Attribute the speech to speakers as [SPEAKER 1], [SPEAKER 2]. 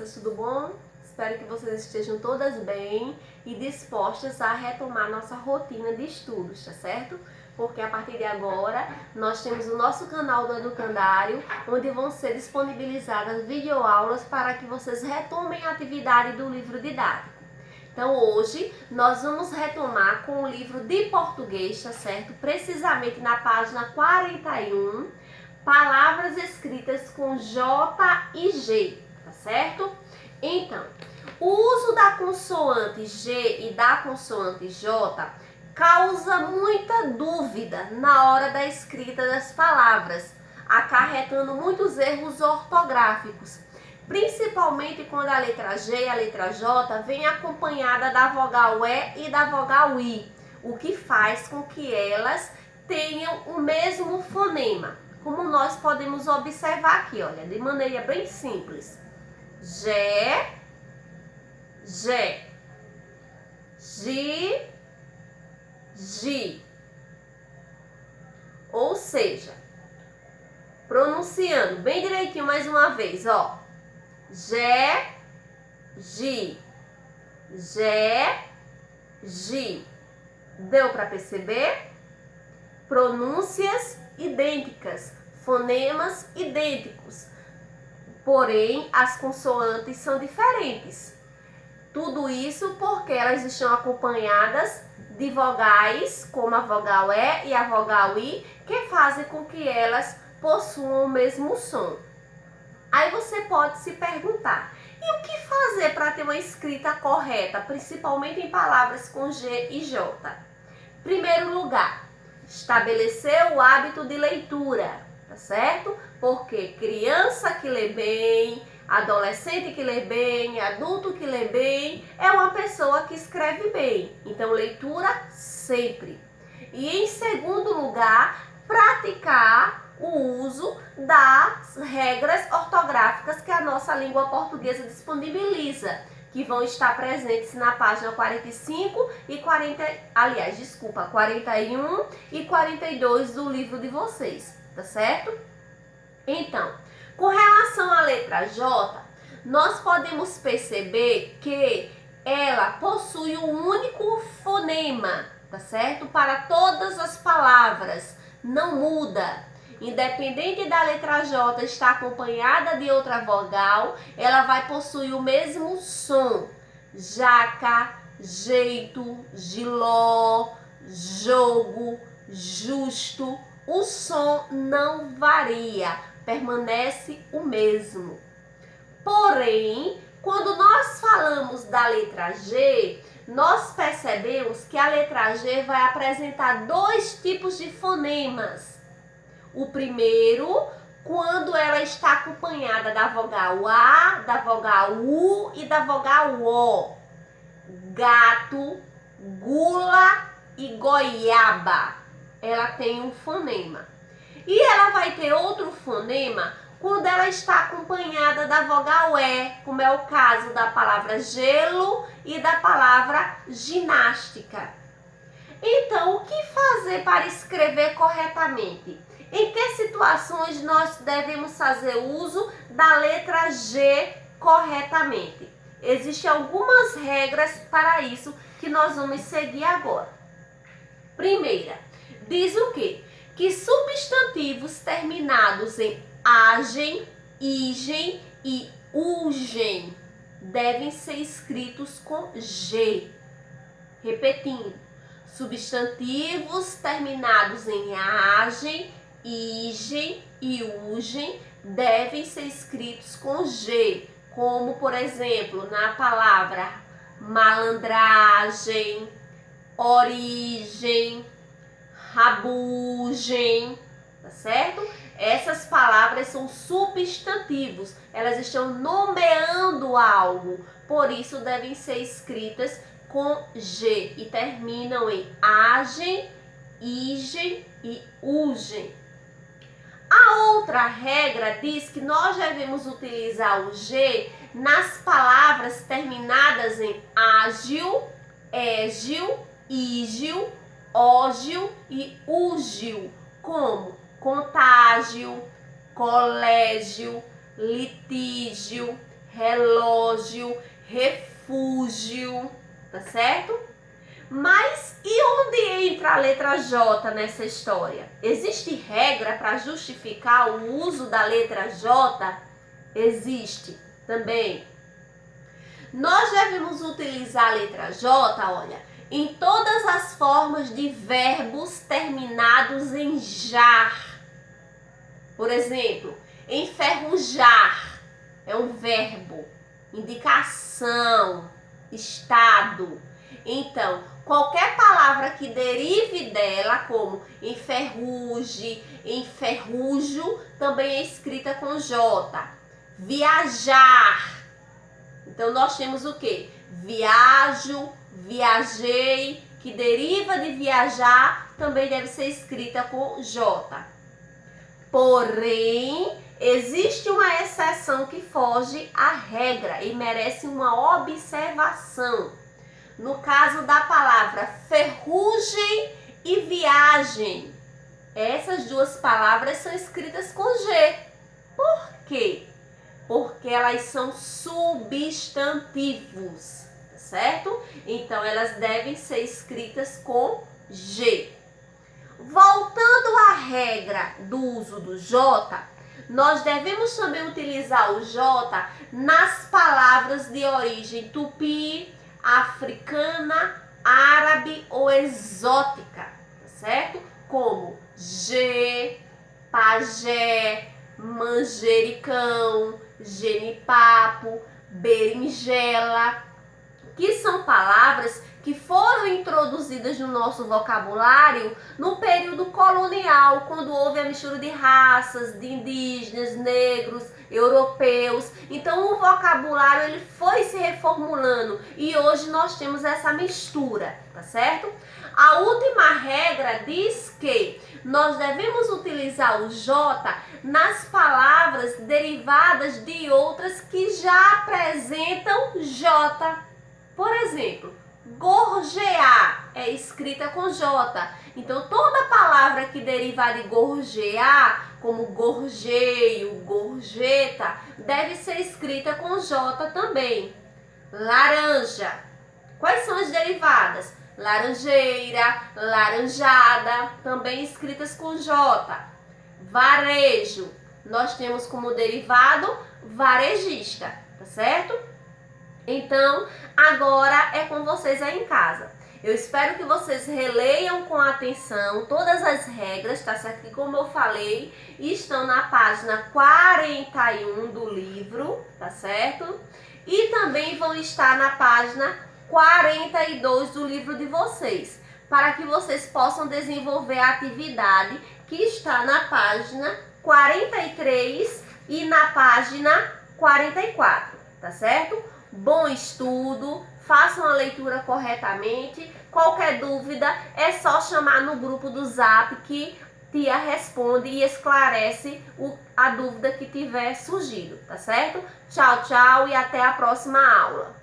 [SPEAKER 1] crianças, tudo bom? Espero que vocês estejam todas bem e dispostas a retomar nossa rotina de estudos, tá certo? Porque a partir de agora nós temos o nosso canal do Educandário, onde vão ser disponibilizadas videoaulas para que vocês retomem a atividade do livro didático. Então hoje nós vamos retomar com o livro de português, tá certo? Precisamente na página 41, palavras escritas com J e G, tá certo? Então, o uso da consoante G e da consoante J causa muita dúvida na hora da escrita das palavras, acarretando muitos erros ortográficos, principalmente quando a letra G e a letra J vem acompanhada da vogal E e da vogal I, o que faz com que elas tenham o mesmo fonema, como nós podemos observar aqui, olha, de maneira bem simples. Gé, Gé, Gi, Gi. Ou seja, pronunciando bem direitinho mais uma vez, ó. Gé, Gi, Gé, Gi. Deu para perceber? Pronúncias idênticas, fonemas idênticos, porém as consoantes são diferentes. Tudo isso porque elas estão acompanhadas de vogais, como a vogal E e a vogal I, que fazem com que elas possuam o mesmo som. Aí você pode se perguntar, e o que fazer para ter uma escrita correta, principalmente em palavras com G e J? Em primeiro lugar, estabelecer o hábito de leitura, tá certo? Porque criança que lê bem, adolescente que lê bem, adulto que lê bem, é uma pessoa que escreve bem. Então, leitura sempre. E em segundo lugar, praticar o uso das regras ortográficas que a nossa língua portuguesa disponibiliza, que vão estar presentes na página 45 e 41 e 42 do livro de vocês, tá certo? Então, com relação à letra J, nós podemos perceber que ela possui um único fonema, tá certo? Para todas as palavras, não muda. Independente da letra J estar acompanhada de outra vogal, ela vai possuir o mesmo som. Jaca, jeito, giló, jogo, justo. O som não varia, permanece o mesmo. Porém, quando nós falamos da letra G, nós percebemos que a letra G vai apresentar dois tipos de fonemas. O primeiro, quando ela está acompanhada da vogal A, da vogal U e da vogal O. Gato, gula e goiaba. Ela tem um fonema. E ela vai ter outro fonema quando ela está acompanhada da vogal E, como é o caso da palavra gelo e da palavra ginástica. Então, o que fazer para escrever corretamente? Em que situações nós devemos fazer uso da letra G corretamente? Existem algumas regras para isso que nós vamos seguir agora. Primeira, diz o quê? Que substantivos terminados em agem, igem e ugem devem ser escritos com G. Repetindo, substantivos terminados em agem, igem e ugem devem ser escritos com G, como por exemplo na palavra malandragem, origem, rabugem, tá certo? Essas palavras são substantivos, elas estão nomeando algo, por isso devem ser escritas com G e terminam em agem, igem e ugem. A outra regra diz que nós devemos utilizar o G nas palavras terminadas em ágil, égil, ígil, ógil e úgil, como contágio, colégio, litígio, relógio, refúgio, tá certo? Mas e onde entra a letra J nessa história? Existe regra para justificar o uso da letra J? Existe também. Nós devemos utilizar a letra J, olha, em todas as formas de verbos terminados em jar. Por exemplo, enferrujar é um verbo, indicação, estado. Então, qualquer palavra que derive dela, como enferruje, enferrujo, também é escrita com J. Viajar. Então, nós temos o quê? Viajo, viajei, que deriva de viajar, também deve ser escrita com J. Porém, existe uma exceção que foge à regra e merece uma observação. No caso da palavra ferrugem e viagem, essas duas palavras são escritas com G. Por quê? Porque elas são substantivos, certo? Então, elas devem ser escritas com G. Voltando à regra do uso do J, nós devemos também utilizar o J nas palavras de origem tupi, africana, árabe ou exótica, tá certo? Como G, pajé, manjericão, genipapo, berinjela, que são palavras que foram introduzidas no nosso vocabulário no período colonial, quando houve a mistura de raças, de indígenas, negros, europeus. Então o vocabulário ele foi se reformulando e hoje nós temos essa mistura, tá certo? A última regra diz que nós devemos utilizar o J nas palavras derivadas de outras que já apresentam J. Por exemplo, gorjear é escrita com J. Então, toda palavra que derivar de gorjear, como gorjeio, gorjeta, deve ser escrita com J também. Laranja. Quais são as derivadas? Laranjeira, laranjada, também escritas com J. Varejo. Nós temos como derivado varejista, tá certo? Então, agora é com vocês aí em casa. Eu espero que vocês releiam com atenção todas as regras, tá certo? Que como eu falei, estão na página 41 do livro, tá certo? E também vão estar na página 42 do livro de vocês, para que vocês possam desenvolver a atividade que está na página 43 e na página 44, tá certo? Bom estudo, façam a leitura corretamente. Qualquer dúvida é só chamar no grupo do Zap que Tia responde e esclarece a dúvida que tiver surgido, tá certo? Tchau, tchau e até a próxima aula.